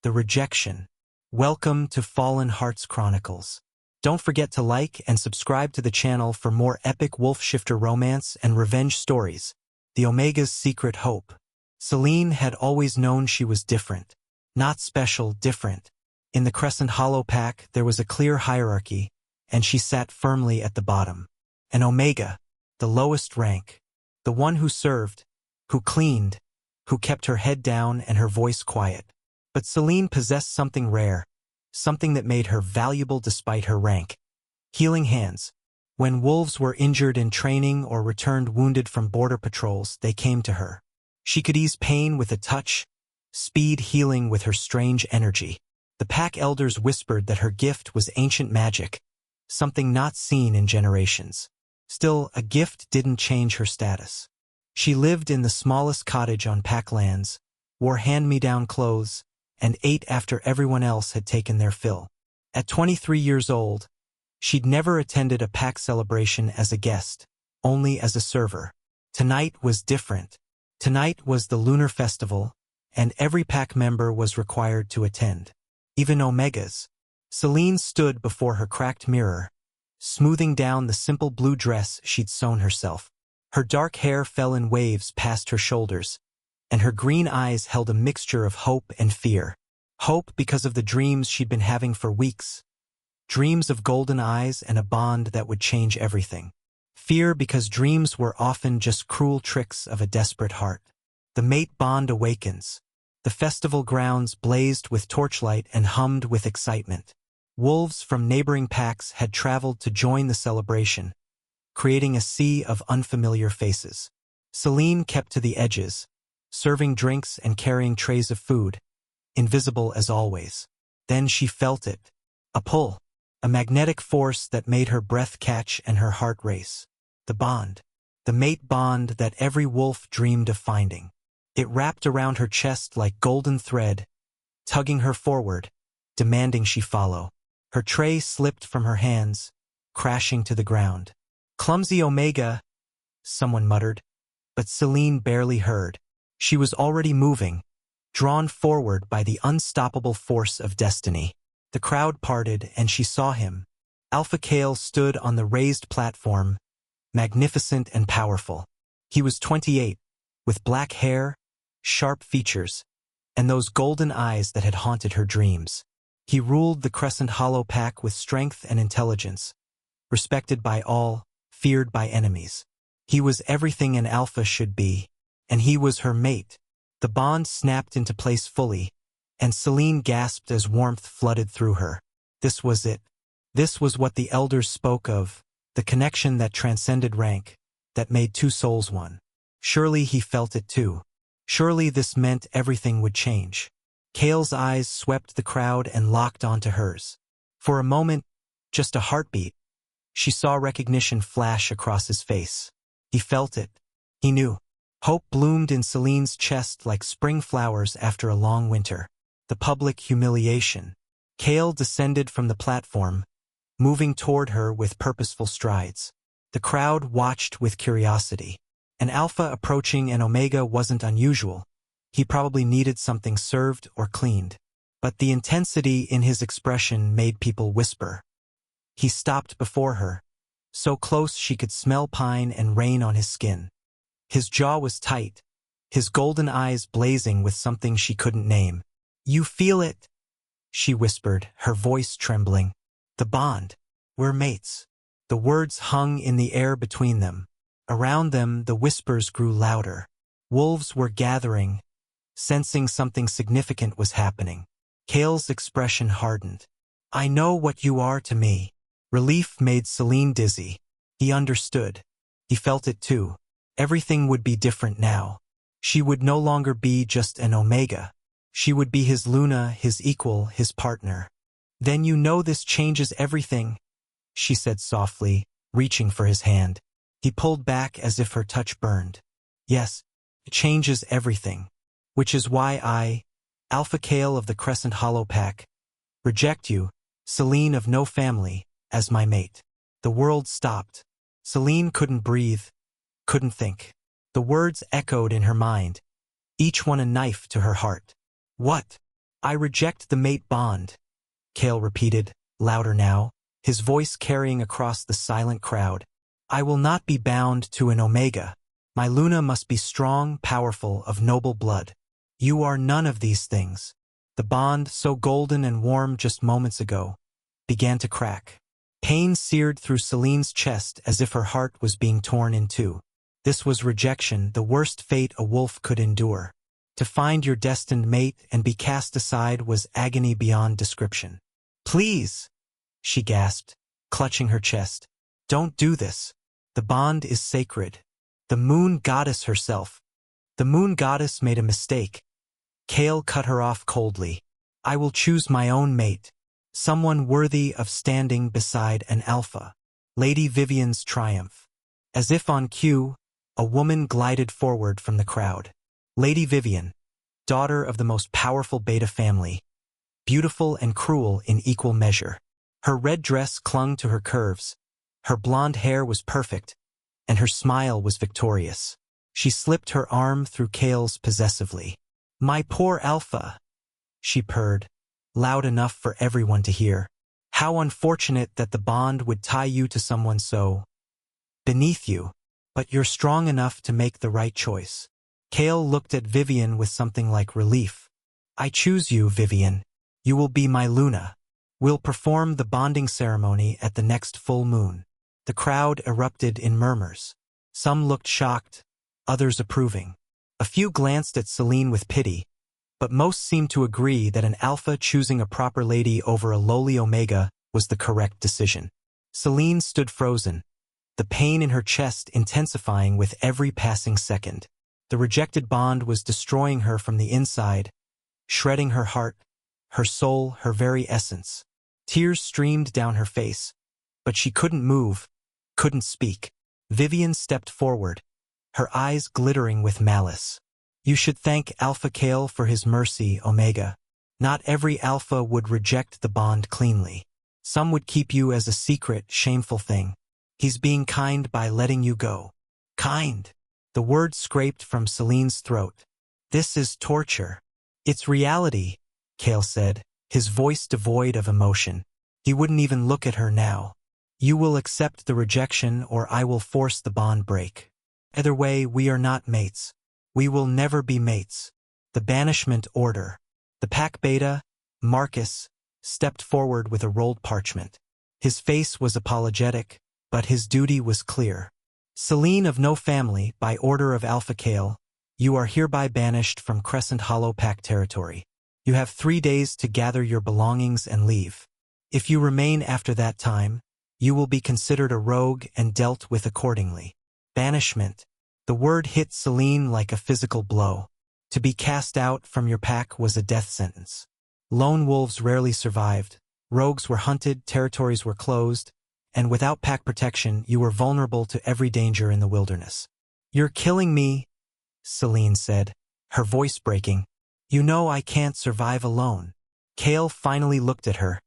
the rejection. Welcome to Fallen Hearts Chronicles. Don't forget to like and subscribe to the channel for more epic wolf shifter romance and revenge stories. The Omega's secret hope. Selene had always known she was different. Not special, different. In the Crescent Hollow Pack, there was a clear hierarchy, and she sat firmly at the bottom. An Omega, the lowest rank. The one who served, who cleaned, who kept her head down and her voice quiet. But Selene possessed something rare, something that made her valuable despite her rank. Healing hands. When wolves were injured in training or returned wounded from border patrols, they came to her. She could ease pain with a touch, speed healing with her strange energy. The pack elders whispered that her gift was ancient magic, something not seen in generations. Still, a gift didn't change her status. She lived in the smallest cottage on pack lands, wore hand-me-down clothes, and ate after everyone else had taken their fill. At 23 years old, she'd never attended a pack celebration as a guest, only as a server. Tonight was different. Tonight was the Lunar Festival, and every pack member was required to attend. Even Omegas. Selene stood before her cracked mirror, smoothing down the simple blue dress she'd sewn herself. Her dark hair fell in waves past her shoulders, and her green eyes held a mixture of hope and fear. Hope because of the dreams she'd been having for weeks. Dreams of golden eyes and a bond that would change everything. Fear because dreams were often just cruel tricks of a desperate heart. The mate bond awakens. The festival grounds blazed with torchlight and hummed with excitement. Wolves from neighboring packs had traveled to join the celebration, creating a sea of unfamiliar faces. Selene kept to the edges, serving drinks and carrying trays of food, invisible as always. Then she felt it. A pull. A magnetic force that made her breath catch and her heart race. The bond. The mate bond that every wolf dreamed of finding. It wrapped around her chest like golden thread, tugging her forward, demanding she follow. Her tray slipped from her hands, crashing to the ground. Clumsy Omega, someone muttered, but Selene barely heard. She was already moving, drawn forward by the unstoppable force of destiny. The crowd parted and she saw him. Alpha Kale stood on the raised platform, magnificent and powerful. He was 28, with black hair, sharp features, and those golden eyes that had haunted her dreams. He ruled the Crescent Hollow Pack with strength and intelligence, respected by all, feared by enemies. He was everything an alpha should be, and he was her mate. The bond snapped into place fully, and Selene gasped as warmth flooded through her. This was it. This was what the elders spoke of, the connection that transcended rank, that made two souls one. Surely he felt it too. Surely this meant everything would change. Kale's eyes swept the crowd and locked onto hers. For a moment, just a heartbeat, she saw recognition flash across his face. He felt it. He knew. Hope bloomed in Selene's chest like spring flowers after a long winter. The public humiliation. Kale descended from the platform, moving toward her with purposeful strides. The crowd watched with curiosity. An alpha approaching an Omega wasn't unusual. He probably needed something served or cleaned. But the intensity in his expression made people whisper. He stopped before her, so close she could smell pine and rain on his skin. His jaw was tight, his golden eyes blazing with something she couldn't name. "You feel it," she whispered, her voice trembling. "The bond. We're mates." The words hung in the air between them. Around them, the whispers grew louder. Wolves were gathering, sensing something significant was happening. Kale's expression hardened. "I know what you are to me." Relief made Selene dizzy. He understood. He felt it too. Everything would be different now. She would no longer be just an Omega. She would be his Luna, his equal, his partner. "Then you know this changes everything," she said softly, reaching for his hand. He pulled back as if her touch burned. "Yes, it changes everything. Which is why I, Alpha Kale of the Crescent Hollow Pack, reject you, Selene of no family, as my mate." The world stopped. Selene couldn't breathe, couldn't think. The words echoed in her mind, each one a knife to her heart. "What?" I reject the mate bond, Kale repeated, louder now, his voice carrying across the silent crowd. I will not be bound to an Omega. My Luna must be strong, powerful, of noble blood. You are none of these things. The bond, so golden and warm just moments ago, began to crack. Pain seared through Celine's chest as if her heart was being torn in two. This was rejection, the worst fate a wolf could endure. To find your destined mate and be cast aside was agony beyond description. Please, she gasped, clutching her chest. Don't do this. The bond is sacred. The moon goddess herself. The moon goddess made a mistake. Kale cut her off coldly. I will choose my own mate. Someone worthy of standing beside an alpha. Lady Vivian's triumph. As if on cue, a woman glided forward from the crowd. Lady Vivian, daughter of the most powerful Beta family, beautiful and cruel in equal measure. Her red dress clung to her curves, her blonde hair was perfect, and her smile was victorious. She slipped her arm through Kale's possessively. My poor Alpha, she purred, loud enough for everyone to hear. How unfortunate that the bond would tie you to someone so beneath you, but you're strong enough to make the right choice. Kale looked at Vivian with something like relief. I choose you, Vivian. You will be my Luna. We'll perform the bonding ceremony at the next full moon. The crowd erupted in murmurs. Some looked shocked, others approving. A few glanced at Celine with pity, but most seemed to agree that an alpha choosing a proper lady over a lowly Omega was the correct decision. Celine stood frozen, the pain in her chest intensifying with every passing second. The rejected bond was destroying her from the inside, shredding her heart, her soul, her very essence. Tears streamed down her face, but she couldn't move, couldn't speak. Vivian stepped forward, her eyes glittering with malice. You should thank Alpha Kale for his mercy, Omega. Not every alpha would reject the bond cleanly. Some would keep you as a secret, shameful thing. He's being kind by letting you go. Kind. The word scraped from Celine's throat. This is torture. It's reality, Kale said, his voice devoid of emotion. He wouldn't even look at her now. You will accept the rejection or I will force the bond break. Either way, we are not mates. We will never be mates. The banishment order. The pack beta, Marcus, stepped forward with a rolled parchment. His face was apologetic, but his duty was clear. Celine of no family, by order of Alpha Kale, you are hereby banished from Crescent Hollow Pack territory. You have 3 days to gather your belongings and leave. If you remain after that time, you will be considered a rogue and dealt with accordingly. Banishment. The word hit Celine like a physical blow. To be cast out from your pack was a death sentence. Lone wolves rarely survived, rogues were hunted, territories were closed, and without pack protection you were vulnerable to every danger in the wilderness. You're killing me, Celine said, her voice breaking. You know I can't survive alone. Kale finally looked at her,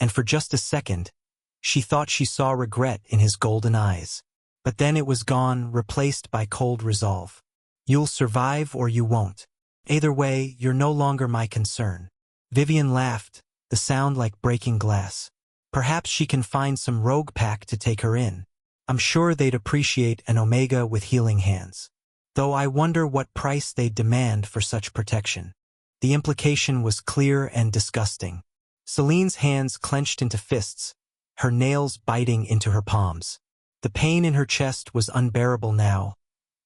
and for just a second, she thought she saw regret in his golden eyes. But then it was gone, replaced by cold resolve. You'll survive or you won't. Either way, you're no longer my concern. Vivian laughed, the sound like breaking glass. Perhaps she can find some rogue pack to take her in. I'm sure they'd appreciate an Omega with healing hands. Though I wonder what price they'd demand for such protection. The implication was clear and disgusting. Celine's hands clenched into fists, her nails biting into her palms. The pain in her chest was unbearable now,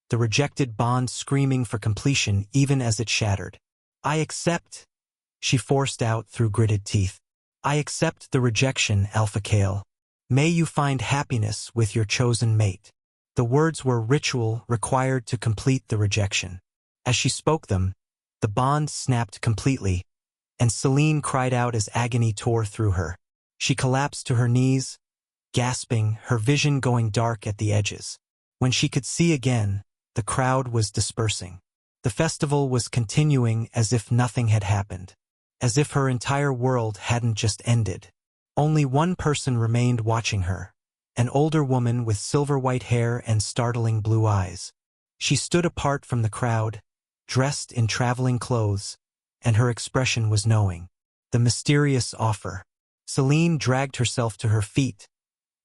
the rejected bond screaming for completion even as it shattered. I accept, she forced out through gritted teeth. I accept the rejection, Alpha Kale. May you find happiness with your chosen mate. The words were ritual required to complete the rejection. As she spoke them, the bond snapped completely, and Celine cried out as agony tore through her. She collapsed to her knees, gasping, her vision going dark at the edges. When she could see again, the crowd was dispersing. The festival was continuing as if nothing had happened, as if her entire world hadn't just ended. Only one person remained watching her, an older woman with silver-white hair and startling blue eyes. She stood apart from the crowd, dressed in traveling clothes, and her expression was knowing. The mysterious offer. Celine dragged herself to her feet,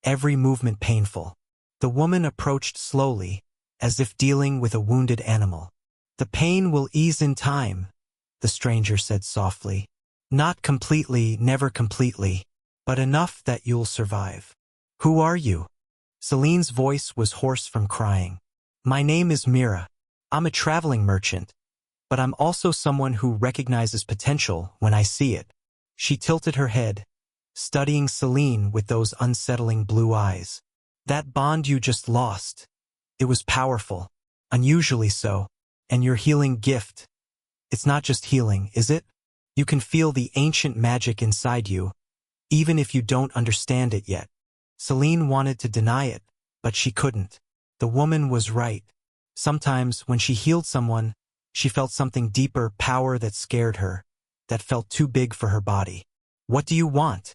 every movement painful. The woman approached slowly, as if dealing with a wounded animal. "The pain will ease in time," the stranger said softly. "Not completely, never completely, but enough that you'll survive." "Who are you?" Celine's voice was hoarse from crying. "My name is Mira. I'm a traveling merchant, but I'm also someone who recognizes potential when I see it." She tilted her head, studying Celine with those unsettling blue eyes. "That bond you just lost. It was powerful, unusually so, and your healing gift. It's not just healing, is it? You can feel the ancient magic inside you, even if you don't understand it yet." Celine wanted to deny it, but she couldn't. The woman was right. Sometimes, when she healed someone, she felt something deeper, power that scared her, that felt too big for her body. "What do you want?"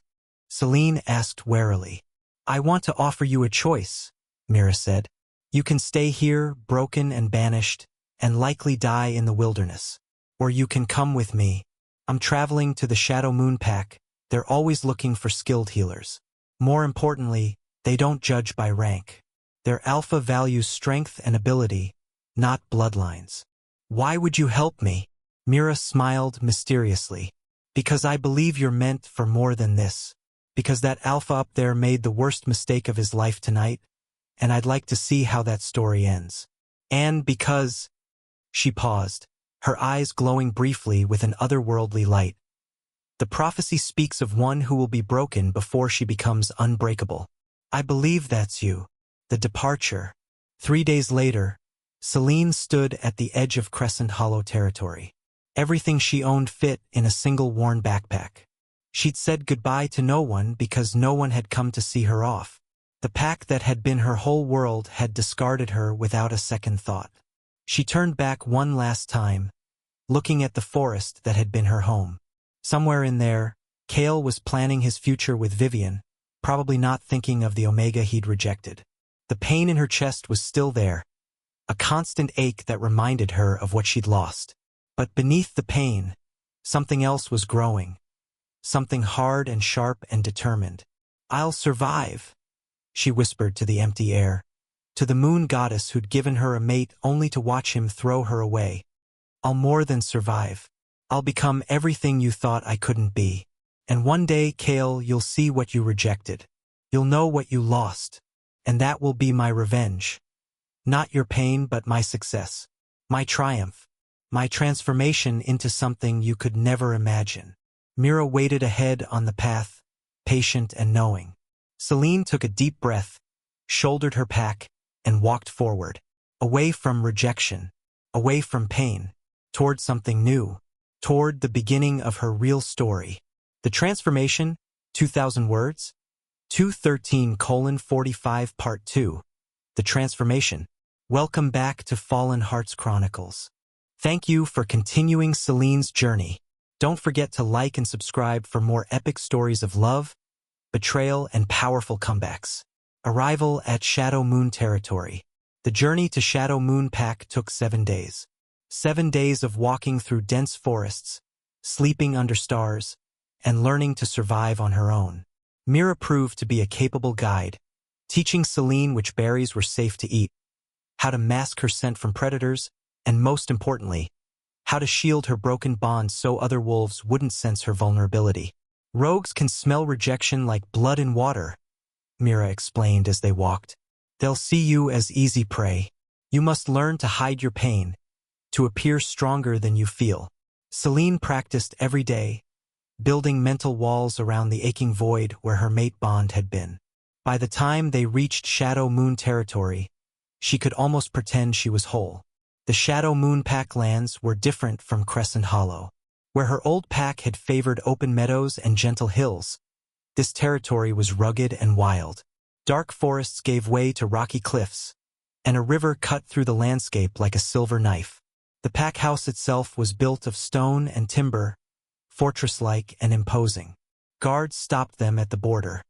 Celine asked warily. "I want to offer you a choice," Mira said. "You can stay here, broken and banished, and likely die in the wilderness. Or you can come with me. I'm traveling to the Shadow Moon Pack. They're always looking for skilled healers. More importantly, they don't judge by rank. Their alpha values strength and ability, not bloodlines." "Why would you help me?" Mira smiled mysteriously. "Because I believe you're meant for more than this. Because that alpha up there made the worst mistake of his life tonight, and I'd like to see how that story ends. And because—" She paused, her eyes glowing briefly with an otherworldly light. "The prophecy speaks of one who will be broken before she becomes unbreakable. I believe that's you." The departure. 3 days later, Celine stood at the edge of Crescent Hollow territory. Everything she owned fit in a single worn backpack. She'd said goodbye to no one because no one had come to see her off. The pack that had been her whole world had discarded her without a second thought. She turned back one last time, looking at the forest that had been her home. Somewhere in there, Kale was planning his future with Vivian, probably not thinking of the Omega he'd rejected. The pain in her chest was still there, a constant ache that reminded her of what she'd lost. But beneath the pain, something else was growing. Something hard and sharp and determined. "I'll survive," she whispered to the empty air, to the moon goddess who'd given her a mate only to watch him throw her away. "I'll more than survive. I'll become everything you thought I couldn't be. And one day, Kale, you'll see what you rejected. You'll know what you lost. And that will be my revenge. Not your pain, but my success. My triumph. My transformation into something you could never imagine." Mira waited ahead on the path, patient and knowing. Celine took a deep breath, shouldered her pack, and walked forward. Away from rejection. Away from pain. Toward something new. Toward the beginning of her real story. The transformation, 2,000 words? 213:45 Part 2. The transformation. Welcome back to Fallen Hearts Chronicles. Thank you for continuing Celine's journey. Don't forget to like and subscribe for more epic stories of love, betrayal, and powerful comebacks. Arrival at Shadow Moon territory. The journey to Shadow Moon Pack took 7 days. 7 days of walking through dense forests, sleeping under stars, and learning to survive on her own. Mira proved to be a capable guide, teaching Celine which berries were safe to eat, how to mask her scent from predators, and most importantly, how to shield her broken bond so other wolves wouldn't sense her vulnerability. "Rogues can smell rejection like blood in water," Mira explained as they walked. "They'll see you as easy prey. You must learn to hide your pain, to appear stronger than you feel." Celine practiced every day, building mental walls around the aching void where her mate bond had been. By the time they reached Shadow Moon territory, she could almost pretend she was whole. The Shadow Moon Pack lands were different from Crescent Hollow. Where her old pack had favored open meadows and gentle hills, this territory was rugged and wild. Dark forests gave way to rocky cliffs, and a river cut through the landscape like a silver knife. The pack house itself was built of stone and timber, fortress-like and imposing. Guards stopped them at the border.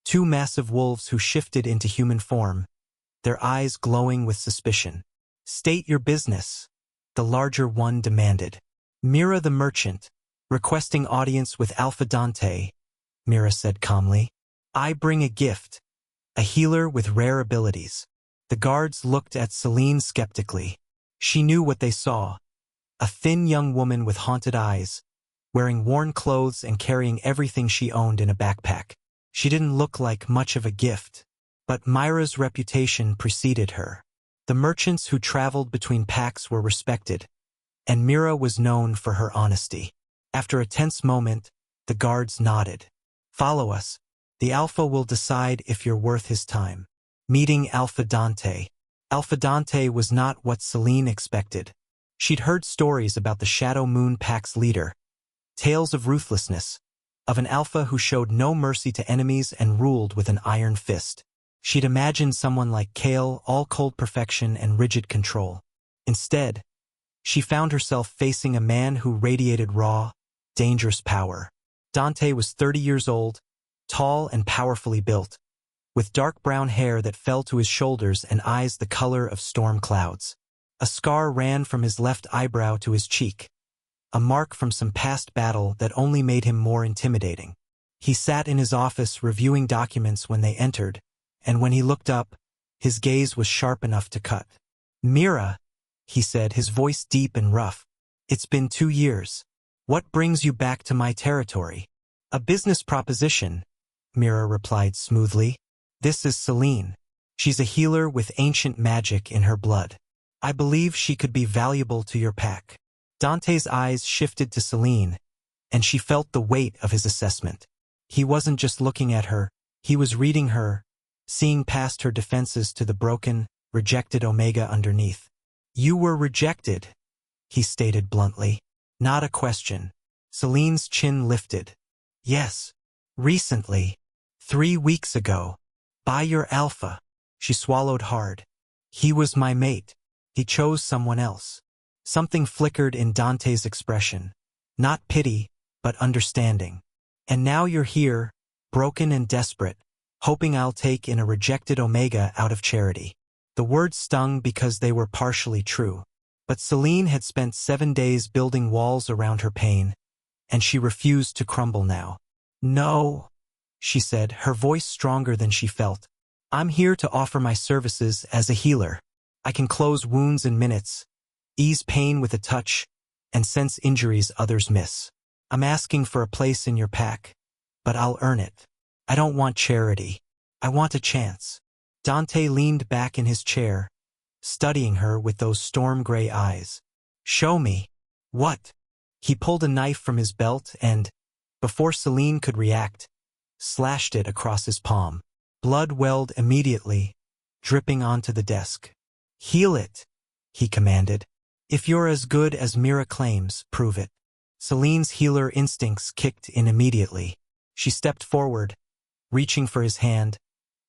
2 massive wolves who shifted into human form, their eyes glowing with suspicion. "State your business," the larger one demanded. Mira the merchant, requesting audience with Alpha Dante, Mira said calmly. I bring a gift, a healer with rare abilities. The guards looked at Celine skeptically. She knew what they saw. A thin young woman with haunted eyes, wearing worn clothes and carrying everything she owned in a backpack. She didn't look like much of a gift, but Myra's reputation preceded her. The merchants who traveled between packs were respected, and Mira was known for her honesty. After a tense moment, the guards nodded. Follow us. The Alpha will decide if you're worth his time. Meeting Alpha Dante. Alpha Dante was not what Celine expected. She'd heard stories about the Shadow Moon Pack's leader, tales of ruthlessness, of an Alpha who showed no mercy to enemies and ruled with an iron fist. She'd imagined someone like Kale, all cold perfection and rigid control. Instead, she found herself facing a man who radiated raw, dangerous power. Dante was 30 years old, tall and powerfully built, with dark brown hair that fell to his shoulders and eyes the color of storm clouds. A scar ran from his left eyebrow to his cheek, a mark from some past battle that only made him more intimidating. He sat in his office reviewing documents when they entered, and when he looked up, his gaze was sharp enough to cut. Mira, he said, his voice deep and rough. It's been 2 years. What brings you back to my territory? A business proposition, Mira replied smoothly. This is Celine. She's a healer with ancient magic in her blood. I believe she could be valuable to your pack. Dante's eyes shifted to Celine, and she felt the weight of his assessment. He wasn't just looking at her, he was reading her, seeing past her defenses to the broken, rejected Omega underneath. You were rejected, he stated bluntly. Not a question. Celine's chin lifted. Yes. Recently. 3 weeks ago. By your Alpha. She swallowed hard. He was my mate. He chose someone else. Something flickered in Dante's expression. Not pity, but understanding. And now you're here, broken and desperate, hoping I'll take in a rejected Omega out of charity. The words stung because they were partially true. But Celine had spent 7 days building walls around her pain, and she refused to crumble now. No, she said, her voice stronger than she felt. I'm here to offer my services as a healer. I can close wounds in minutes, ease pain with a touch, and sense injuries others miss. I'm asking for a place in your pack, but I'll earn it. I don't want charity. I want a chance. Dante leaned back in his chair, studying her with those storm-gray eyes. Show me. What? He pulled a knife from his belt and, before Celine could react, slashed it across his palm. Blood welled immediately, dripping onto the desk. Heal it, he commanded. If you're as good as Mira claims, prove it. Celine's healer instincts kicked in immediately. She stepped forward, reaching for his hand,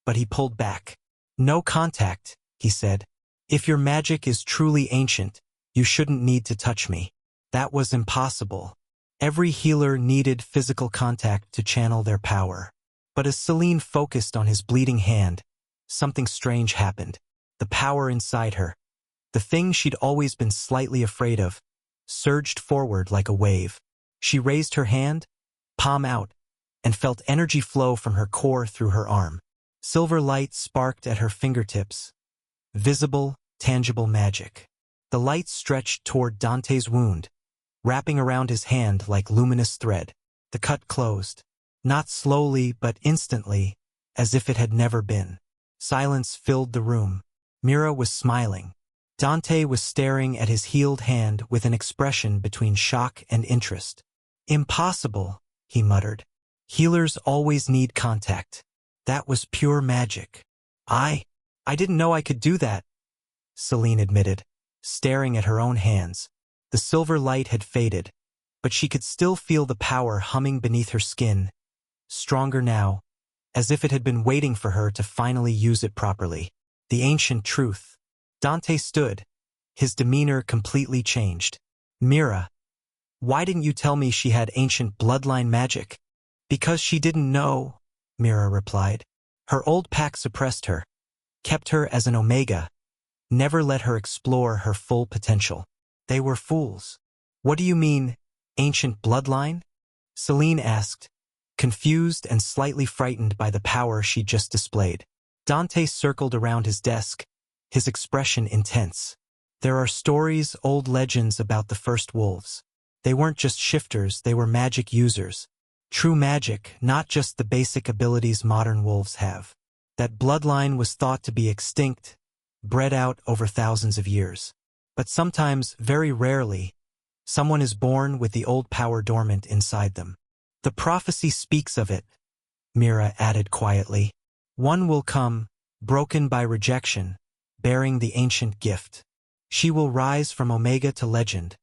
but he pulled back. No contact, he said. If your magic is truly ancient, you shouldn't need to touch me. That was impossible. Every healer needed physical contact to channel their power. But as Celine focused on his bleeding hand, something strange happened. The power inside her, the thing she'd always been slightly afraid of, surged forward like a wave. She raised her hand, palm out, and felt energy flow from her core through her arm. Silver light sparked at her fingertips. Visible, tangible magic. The light stretched toward Dante's wound, wrapping around his hand like luminous thread. The cut closed. Not slowly, but instantly, as if it had never been. Silence filled the room. Mira was smiling. Dante was staring at his healed hand with an expression between shock and interest. Impossible, he muttered. Healers always need contact. That was pure magic. I didn't know I could do that, Celine admitted, staring at her own hands. The silver light had faded, but she could still feel the power humming beneath her skin, stronger now, as if it had been waiting for her to finally use it properly. The ancient truth. Dante stood, his demeanor completely changed. Mira, why didn't you tell me she had ancient bloodline magic? Because she didn't know, Mira replied. Her old pack suppressed her, kept her as an Omega, never let her explore her full potential. They were fools. What do you mean, ancient bloodline? Celine asked, confused and slightly frightened by the power she'd just displayed. Dante circled around his desk, his expression intense. There are stories, old legends about the first wolves. They weren't just shifters, they were magic users. True magic, not just the basic abilities modern wolves have. That bloodline was thought to be extinct, bred out over thousands of years. But sometimes, very rarely, someone is born with the old power dormant inside them. The prophecy speaks of it, Mira added quietly. One will come, broken by rejection, bearing the ancient gift. She will rise from Omega to legend,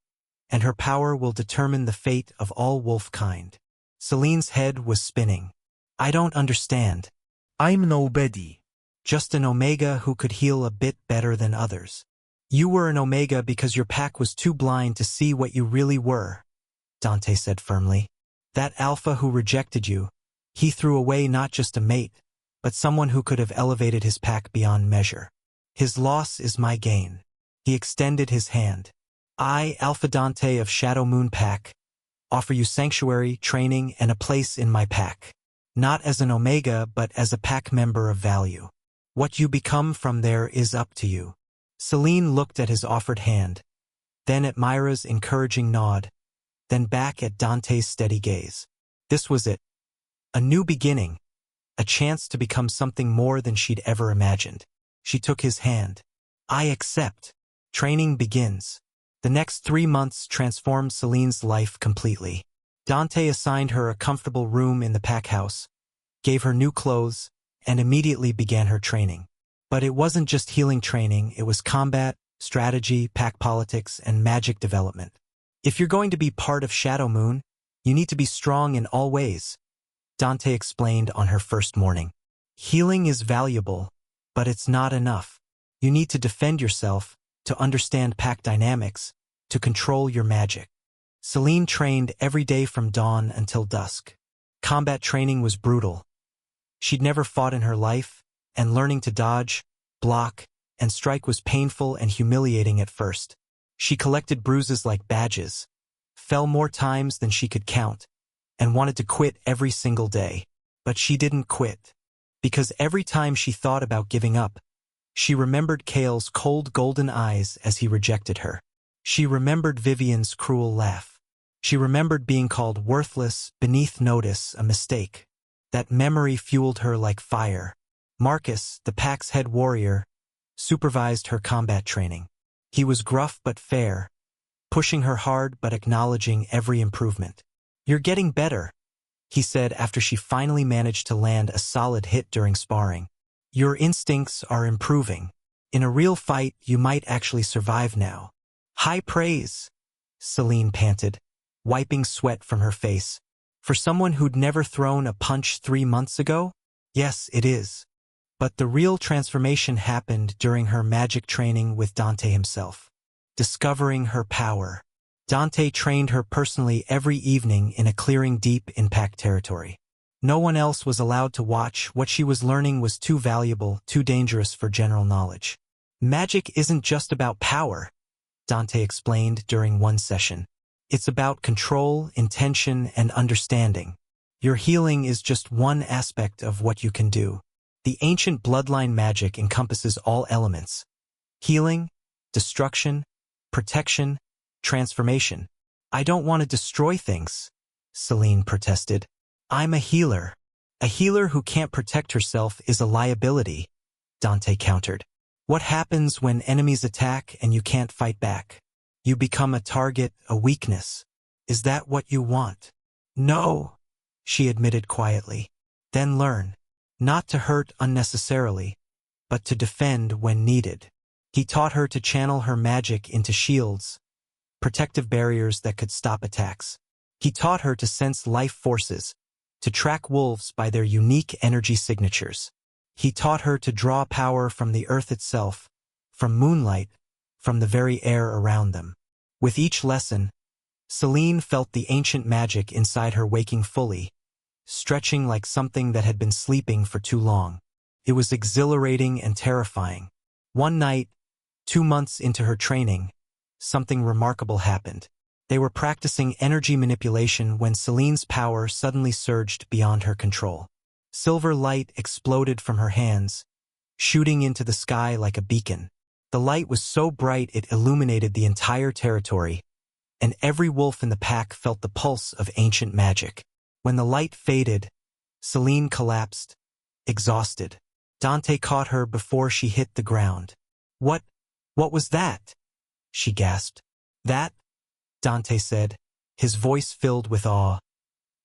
and her power will determine the fate of all wolf kind. Celine's head was spinning. I don't understand. I'm nobody. Just an Omega who could heal a bit better than others. You were an Omega because your pack was too blind to see what you really were, Dante said firmly. That Alpha who rejected you, he threw away not just a mate, but someone who could have elevated his pack beyond measure. His loss is my gain. He extended his hand. I, Alpha Dante of Shadow Moon Pack, offer you sanctuary, training, and a place in my pack. Not as an Omega, but as a pack member of value. What you become from there is up to you. Celine looked at his offered hand, then at Myra's encouraging nod, then back at Dante's steady gaze. This was it. A new beginning. A chance to become something more than she'd ever imagined. She took his hand. I accept. Training begins. The next 3 months transformed Celine's life completely. Dante assigned her a comfortable room in the pack house, gave her new clothes, and immediately began her training. But it wasn't just healing training, it was combat, strategy, pack politics, and magic development. If you're going to be part of Shadow Moon, you need to be strong in all ways, Dante explained on her first morning. Healing is valuable, but it's not enough. You need to defend yourself, to understand pack dynamics, to control your magic. Celine trained every day from dawn until dusk. Combat training was brutal. She'd never fought in her life, and learning to dodge, block, and strike was painful and humiliating at first. She collected bruises like badges, fell more times than she could count, and wanted to quit every single day. But she didn't quit. Because every time she thought about giving up, she remembered Kale's cold golden eyes as he rejected her. She remembered Vivian's cruel laugh. She remembered being called worthless, beneath notice, a mistake. That memory fueled her like fire. Marcus, the pack's head warrior, supervised her combat training. He was gruff but fair, pushing her hard but acknowledging every improvement. You're getting better, he said after she finally managed to land a solid hit during sparring. Your instincts are improving. In a real fight, you might actually survive now. High praise, Celine panted, wiping sweat from her face. For someone who'd never thrown a punch 3 months ago? Yes, it is. But the real transformation happened during her magic training with Dante himself. Discovering her power. Dante trained her personally every evening in a clearing deep in pack territory. No one else was allowed to watch. What she was learning was too valuable, too dangerous for general knowledge. Magic isn't just about power, Dante explained during one session. It's about control, intention, and understanding. Your healing is just one aspect of what you can do. The ancient bloodline magic encompasses all elements. Healing, destruction, protection, transformation. I don't want to destroy things, Celine protested. I'm a healer. A healer who can't protect herself is a liability, Dante countered. What happens when enemies attack and you can't fight back? You become a target, a weakness. Is that what you want? No, she admitted quietly. Then learn. Not to hurt unnecessarily, but to defend when needed. He taught her to channel her magic into shields, protective barriers that could stop attacks. He taught her to sense life forces, to track wolves by their unique energy signatures. He taught her to draw power from the earth itself, from moonlight, from the very air around them. With each lesson, Celine felt the ancient magic inside her waking fully, stretching like something that had been sleeping for too long. It was exhilarating and terrifying. One night, 2 months into her training, something remarkable happened. They were practicing energy manipulation when Celine's power suddenly surged beyond her control. Silver light exploded from her hands, shooting into the sky like a beacon. The light was so bright it illuminated the entire territory, and every wolf in the pack felt the pulse of ancient magic. When the light faded, Celine collapsed, exhausted. Dante caught her before she hit the ground. What was that?" she gasped. "That," Dante said, his voice filled with awe,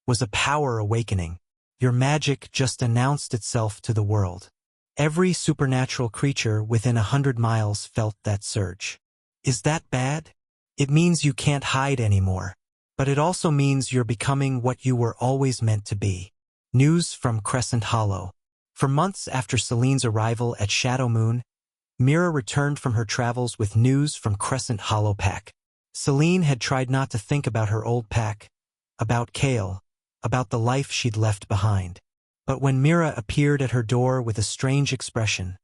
"was a power awakening. Your magic just announced itself to the world." Every supernatural creature within 100 miles felt that surge. "Is that bad? It means you can't hide anymore. But it also means you're becoming what you were always meant to be." News from Crescent Hollow. For months after Celine's arrival at Shadow Moon, Mira returned from her travels with news from Crescent Hollow Pack. Celine had tried not to think about her old pack, about Kale, about the life she'd left behind. But when Mira appeared at her door with a strange expression,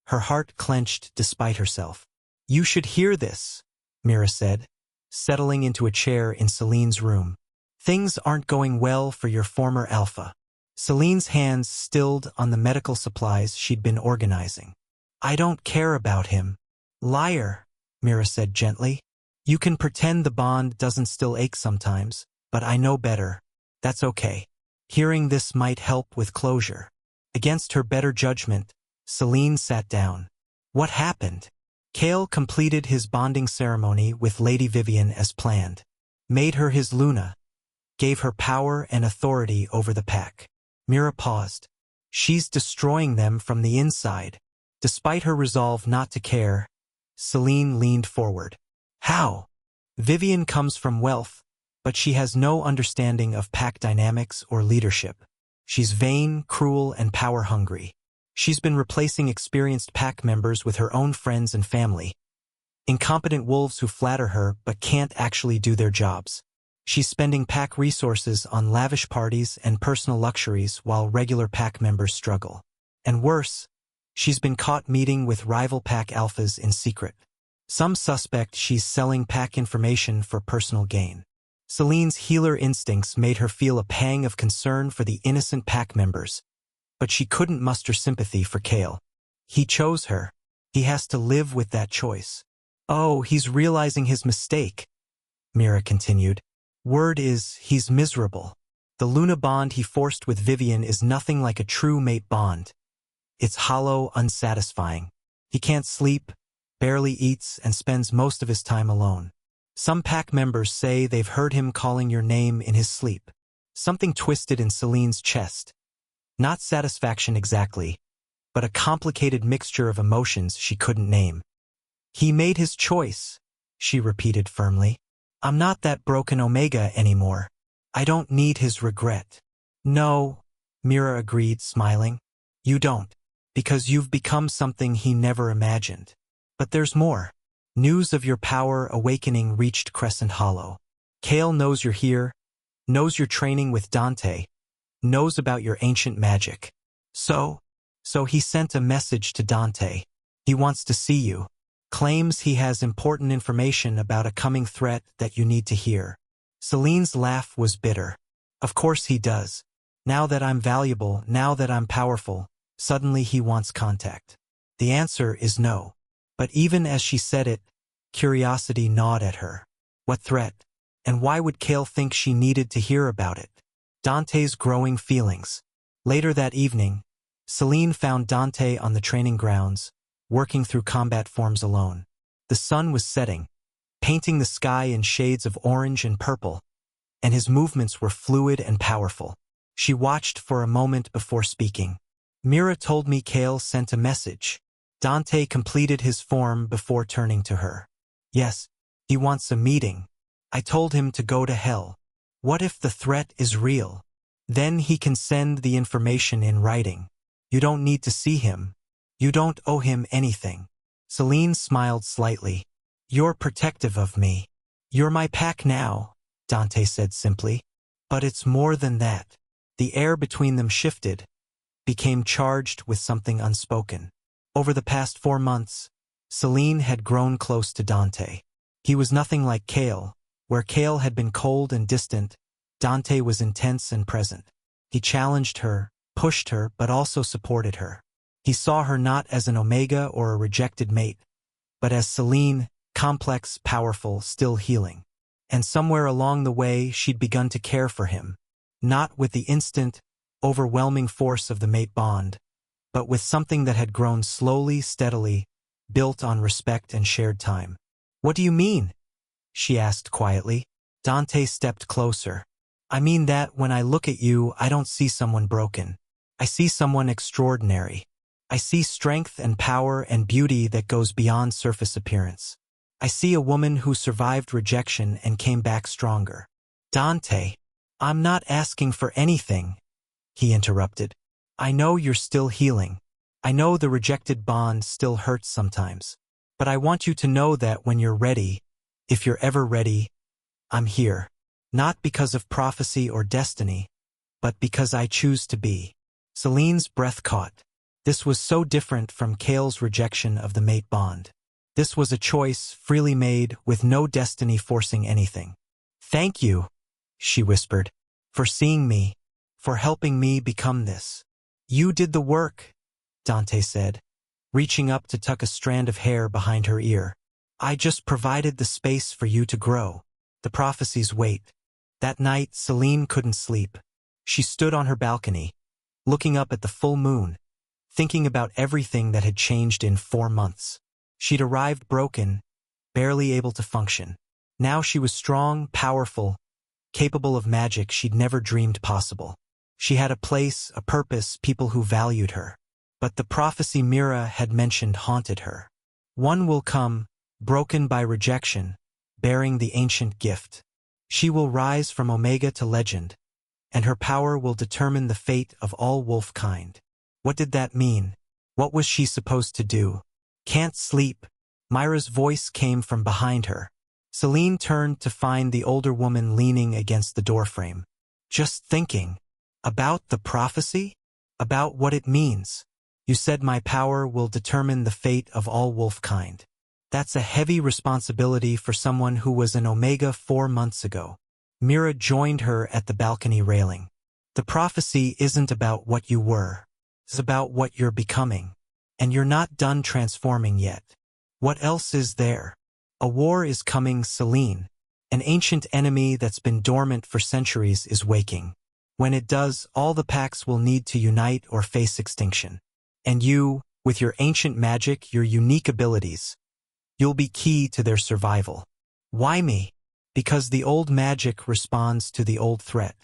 her heart clenched despite herself. "You should hear this," Mira said, settling into a chair in Celine's room. "Things aren't going well for your former alpha." Celine's hands stilled on the medical supplies she'd been organizing. "I don't care about him." "Liar," Mira said gently. "You can pretend the bond doesn't still ache sometimes, but I know better. That's okay. Hearing this might help with closure." Against her better judgment, Celine sat down. "What happened?" Kale completed his bonding ceremony with Lady Vivian as planned. Made her his Luna. Gave her power and authority over the pack. Mira paused. "She's destroying them from the inside." Despite her resolve not to care, Celine leaned forward. "How?" "Vivian comes from wealth, but she has no understanding of pack dynamics or leadership. She's vain, cruel, and power-hungry. She's been replacing experienced pack members with her own friends and family. Incompetent wolves who flatter her but can't actually do their jobs. She's spending pack resources on lavish parties and personal luxuries while regular pack members struggle. And worse, she's been caught meeting with rival pack alphas in secret. Some suspect she's selling pack information for personal gain." Celine's healer instincts made her feel a pang of concern for the innocent pack members, but she couldn't muster sympathy for Kale. He chose her. He has to live with that choice. "Oh, he's realizing his mistake," Mira continued. "Word is, he's miserable. The Luna bond he forced with Vivian is nothing like a true mate bond. It's hollow, unsatisfying. He can't sleep, barely eats, and spends most of his time alone. Some pack members say they've heard him calling your name in his sleep." Something twisted in Celine's chest. Not satisfaction exactly, but a complicated mixture of emotions she couldn't name. "He made his choice," she repeated firmly. "I'm not that broken Omega anymore. I don't need his regret." "No," Mira agreed, smiling. "You don't, because you've become something he never imagined. But there's more. News of your power awakening reached Crescent Hollow. Kale knows you're here, knows you're training with Dante, knows about your ancient magic. So he sent a message to Dante. He wants to see you. Claims he has important information about a coming threat that you need to hear." Celine's laugh was bitter. "Of course he does. Now that I'm valuable, now that I'm powerful, suddenly he wants contact." The answer is no. But even as she said it, curiosity gnawed at her. What threat? And why would Kale think she needed to hear about it? Dante's growing feelings. Later that evening, Celine found Dante on the training grounds, working through combat forms alone. The sun was setting, painting the sky in shades of orange and purple, and his movements were fluid and powerful. She watched for a moment before speaking. "Mira told me Kale sent a message." Dante completed his form before turning to her. "Yes, he wants a meeting. I told him to go to hell. What if the threat is real? Then he can send the information in writing. You don't need to see him. You don't owe him anything." Celine smiled slightly. "You're protective of me. You're my pack now," Dante said simply. "But it's more than that." The air between them shifted, became charged with something unspoken. Over the past 4 months, Celine had grown close to Dante. He was nothing like Kale, Where Kale had been cold and distant, Dante was intense and present. He challenged her, pushed her, but also supported her. He saw her not as an Omega or a rejected mate, but as Selene, complex, powerful, still healing. And somewhere along the way she'd begun to care for him, not with the instant, overwhelming force of the mate bond, but with something that had grown slowly, steadily, built on respect and shared time. "What do you mean?" she asked quietly. Dante stepped closer. "I mean that when I look at you, I don't see someone broken. I see someone extraordinary. I see strength and power and beauty that goes beyond surface appearance. I see a woman who survived rejection and came back stronger." "Dante, I'm not asking for anything," he interrupted. "I know you're still healing. I know the rejected bond still hurts sometimes. But I want you to know that when you're ready, if you're ever ready, I'm here. Not because of prophecy or destiny, but because I choose to be." Selene's breath caught. This was so different from Kale's rejection of the mate bond. This was a choice freely made with no destiny forcing anything. "Thank you," she whispered, "for seeing me, for helping me become this." "You did the work," Dante said, reaching up to tuck a strand of hair behind her ear. "I just provided the space for you to grow." The prophecies wait. That night, Selene couldn't sleep. She stood on her balcony, looking up at the full moon, thinking about everything that had changed in 4 months. She'd arrived broken, barely able to function. Now she was strong, powerful, capable of magic she'd never dreamed possible. She had a place, a purpose, people who valued her. But the prophecy Mira had mentioned haunted her. One will come, broken by rejection, bearing the ancient gift. She will rise from Omega to legend, and her power will determine the fate of all wolf kind. What did that mean? What was she supposed to do? "Can't sleep." Myra's voice came from behind her. Selene turned to find the older woman leaning against the doorframe. "Just thinking. About the prophecy? About what it means. You said my power will determine the fate of all wolf kind. That's a heavy responsibility for someone who was an Omega 4 months ago." Mira joined her at the balcony railing. "The prophecy isn't about what you were. It's about what you're becoming. And you're not done transforming yet. What else is there? A war is coming, Selene. An ancient enemy that's been dormant for centuries is waking. When it does, all the packs will need to unite or face extinction. And you, with your ancient magic, your unique abilities, you'll be key to their survival." "Why me?" "Because the old magic responds to the old threat.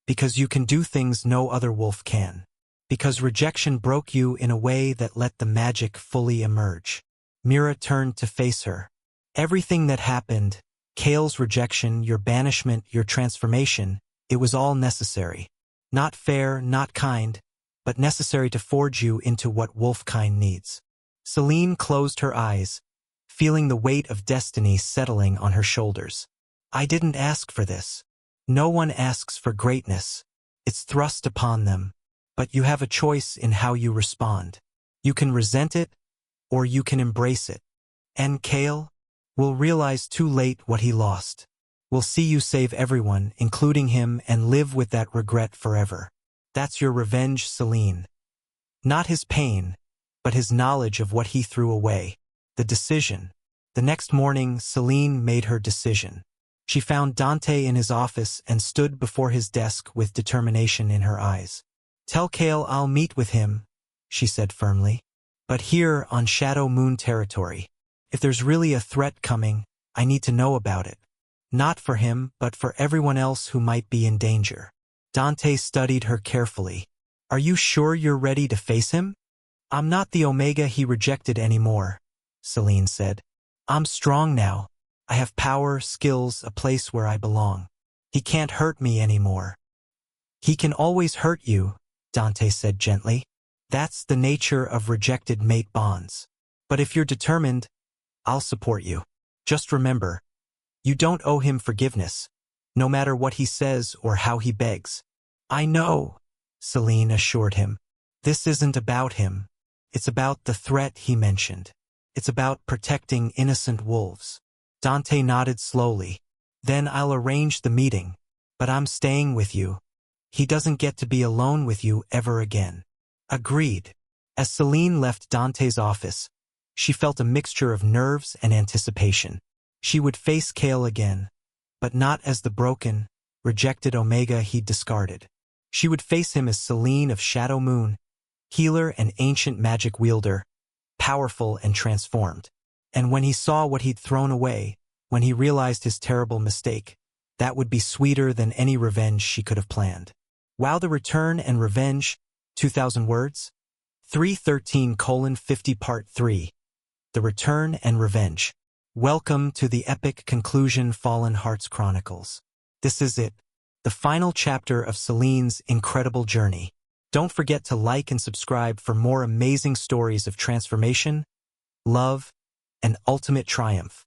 Because you can do things no other wolf can. Because rejection broke you in a way that let the magic fully emerge." Mira turned to face her. "Everything that happened, Kale's rejection, your banishment, your transformation, it was all necessary. Not fair, not kind, but necessary to forge you into what wolfkind needs." Selene closed her eyes, feeling the weight of destiny settling on her shoulders. "I didn't ask for this. No one asks for greatness. It's thrust upon them. But you have a choice in how you respond. You can resent it, or you can embrace it. And Kale will realize too late what he lost. Will see you save everyone, including him, and live with that regret forever. That's your revenge, Selene. Not his pain, but his knowledge of what he threw away. The decision." The next morning, Selene made her decision. She found Dante in his office and stood before his desk with determination in her eyes. "Tell Kale I'll meet with him," she said firmly. "But here on Shadow Moon territory. If there's really a threat coming, I need to know about it. Not for him, but for everyone else who might be in danger." Dante studied her carefully. "Are you sure you're ready to face him?" "I'm not the Omega he rejected anymore," Selene said. "I'm strong now. I have power, skills, a place where I belong. He can't hurt me anymore." "He can always hurt you," Dante said gently. "That's the nature of rejected mate bonds. But if you're determined, I'll support you. Just remember, you don't owe him forgiveness, no matter what he says or how he begs." "I know," Selene assured him. "This isn't about him. It's about the threat he mentioned. It's about protecting innocent wolves." Dante nodded slowly. Then I'll arrange the meeting, but I'm staying with you. He doesn't get to be alone with you ever again. Agreed. As Celine left Dante's office, she felt a mixture of nerves and anticipation. She would face Kale again, but not as the broken, rejected Omega he'd discarded. She would face him as Celine of Shadow Moon, healer and ancient magic wielder, powerful and transformed. And when he saw what he'd thrown away, when he realized his terrible mistake, that would be sweeter than any revenge she could have planned. Wow, the Return and Revenge, 2,000 words? 313:50 Part 3. The Return and Revenge. Welcome to the epic conclusion Fallen Hearts Chronicles. This is it, the final chapter of Celine's incredible journey. Don't forget to like and subscribe for more amazing stories of transformation, love, and ultimate triumph.